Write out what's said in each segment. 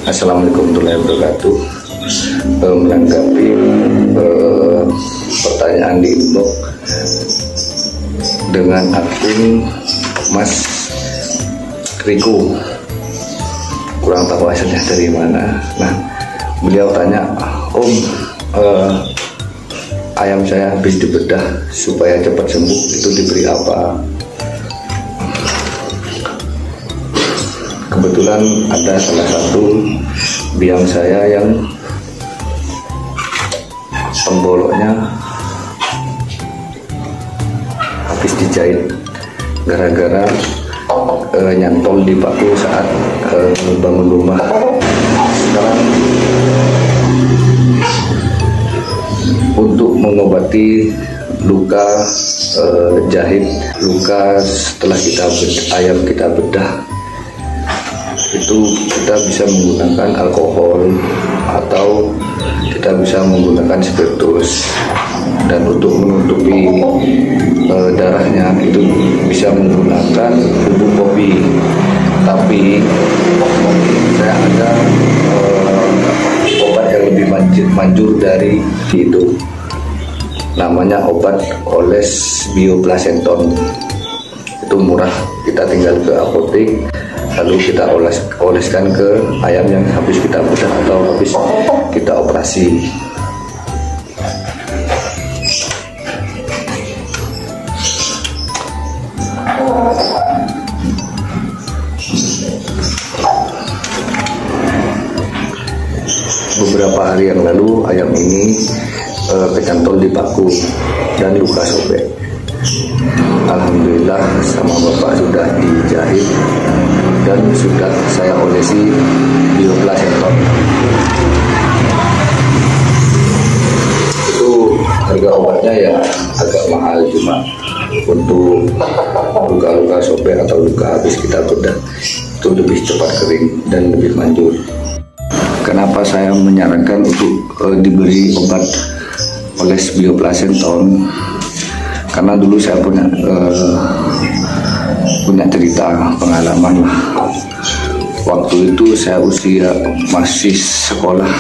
Assalamualaikum warahmatullahi wabarakatuh. Menanggapi pertanyaan di inbox dengan akun Mas Riko, kurang tahu hasilnya dari mana. Nah, beliau tanya, Om, ayam saya habis dibedah supaya cepat sembuh, itu diberi apa? Kebetulan ada salah satu biang saya yang pemboloknya habis dijahit gara-gara nyantol di paku saat membangun rumah. Sekarang untuk mengobati luka jahit, luka setelah ayam kita bedah, itu kita bisa menggunakan alkohol atau kita bisa menggunakan spiritus. Dan untuk menutupi darahnya itu bisa menggunakan bubuk kopi. Tapi saya ada obat yang lebih manjur dari itu, namanya obat oles bioplasenton. Itu murah, kita tinggal ke apotek, lalu kita oleskan ke ayam yang habis kita bedah atau habis kita operasi. Beberapa hari yang lalu ayam ini kecantol di paku dan luka sobek. Alhamdulillah sama bapak sudah dijahit dan sudah saya olesi bioplasenton. Itu harga obatnya ya agak mahal, cuma untuk luka-luka sobek atau luka habis kita bedah itu lebih cepat kering dan lebih manjur. Kenapa saya menyarankan untuk diberi obat oles bioplasenton? Karena dulu saya punya cerita pengalaman. Waktu itu saya usia masih sekolah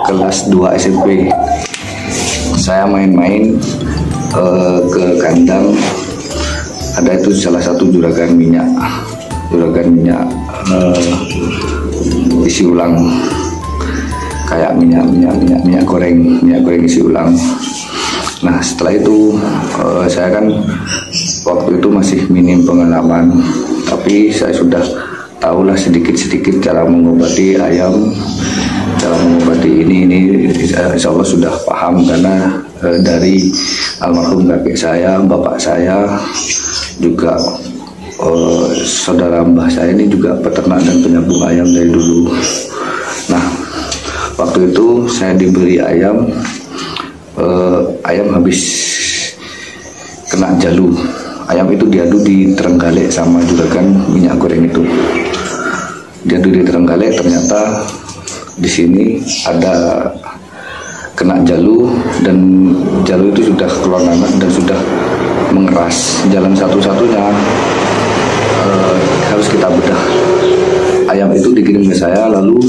kelas 2 SMP. Saya main-main ke kandang, ada itu salah satu juragan minyak isi ulang, kayak minyak goreng isi ulang. Nah, setelah itu saya kan waktu itu masih minim pengalaman, tapi saya sudah tahulah sedikit-sedikit cara mengobati ayam, cara mengobati ini insya Allah sudah paham, karena dari almarhum kakek saya, bapak saya, juga saudara mbah saya ini juga peternak dan penyambung ayam dari dulu. Nah, waktu itu saya diberi ayam habis kena jalu. Ayam itu diadu di Trenggalek sama juragan minyak goreng itu. Diadu di Trenggalek, ternyata di sini ada kena jalu, dan jalu itu sudah keluar nanah dan sudah mengeras. Jalan satu-satunya harus kita bedah. Ayam itu dikirim ke saya, lalu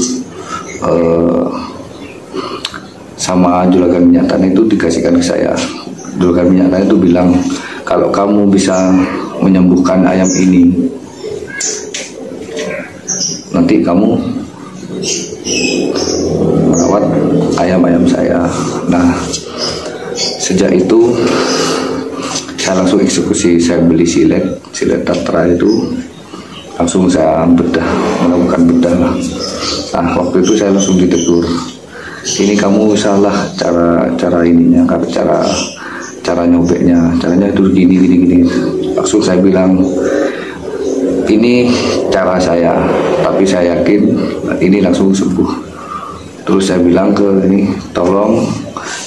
sama juragan minyak tanah itu dikasihkan ke saya. Juragan minyak tanah itu bilang, kalau kamu bisa menyembuhkan ayam ini, nanti kamu merawat ayam-ayam saya. Nah, sejak itu saya langsung eksekusi. Saya beli silet tatra itu, langsung saya melakukan bedah. Nah, waktu itu saya langsung ditegur, ini kamu salah cara ininya, cara nyobeknya, caranya itu gini. Langsung saya bilang, ini cara saya, tapi saya yakin ini langsung sembuh. Terus saya bilang ke ini, tolong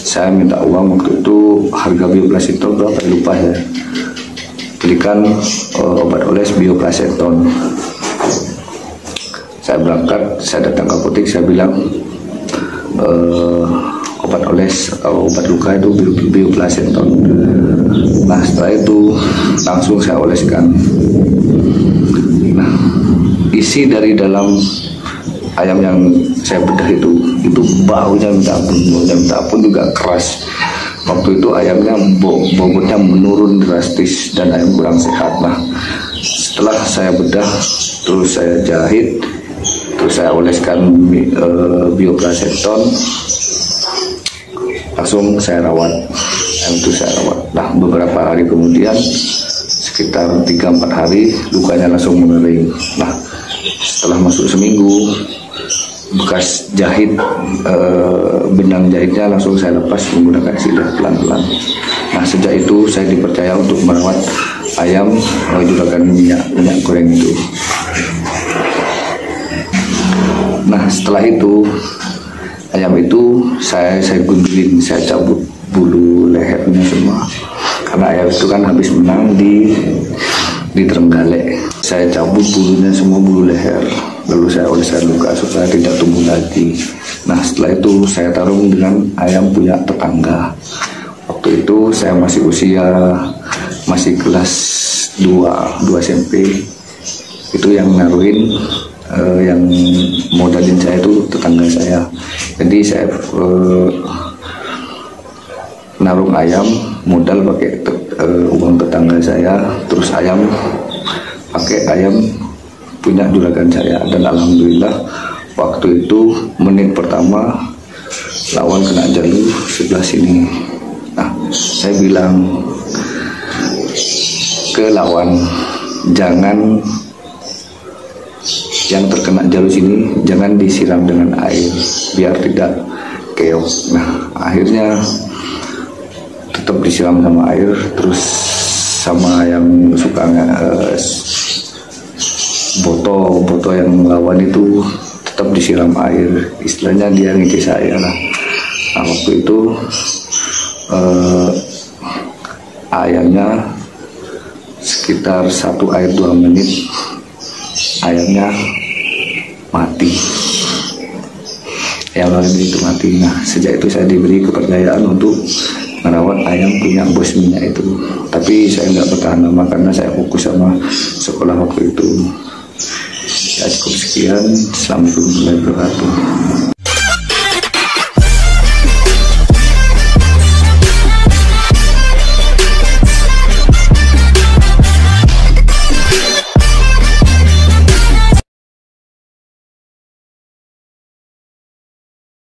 saya minta uang. Waktu itu harga bioplasenton berapa lupa ya, belikan obat oles bioplasenton. Saya berangkat, saya datang ke apotek, saya bilang obat oles atau obat luka itu bioplasenton. Nah, setelah itu langsung saya oleskan. Nah, isi dari dalam ayam yang saya bedah itu baunya minta ampun juga keras. Waktu itu ayamnya bobotnya menurun drastis dan ayam kurang sehat. Nah, setelah saya bedah, terus saya jahit, terus saya oleskan bioplacenton, langsung saya rawat. Ayam itu saya rawat. Nah, beberapa hari kemudian, sekitar 3-4 hari, lukanya langsung mengering. Nah, setelah masuk seminggu, bekas jahit, benang jahitnya langsung saya lepas menggunakan silet pelan-pelan. Nah, sejak itu saya dipercaya untuk merawat ayam juragan minyak goreng itu. Nah, setelah itu ayam itu saya gundulin, saya cabut bulu lehernya semua, karena ayam itu kan habis menang di Trenggalek. Saya cabut bulunya semua, bulu leher, lalu saya oleskan luka supaya tidak tumbuh lagi. Nah, setelah itu saya tarung dengan ayam punya tetangga. Waktu itu saya masih kelas 2 SMP. Itu yang naruhin, yang modalin saya itu tetangga saya. Jadi saya narung ayam, modal pakai uang tetangga saya, terus ayam pakai ayam punya juragan saya. Dan alhamdulillah waktu itu menit pertama lawan kena jalur sebelah sini. Nah, saya bilang ke lawan, jangan yang terkena jalur sini jangan disiram dengan air biar tidak keok. Nah, akhirnya tetap disiram sama air, terus sama yang suka boto yang lawan itu tetap disiram air, istilahnya dia ngece saya lah. Nah, waktu itu ayamnya sekitar 1 air 2 menit ayamnya mati, ayam itu mati. Nah, sejak itu saya diberi kepercayaan untuk merawat ayam punya bos minyak itu. Tapi saya nggak bertahan lama karena saya fokus sama sekolah waktu itu. Ya, cukup sekian. Assalamualaikum warahmatullahi wabarakatuh.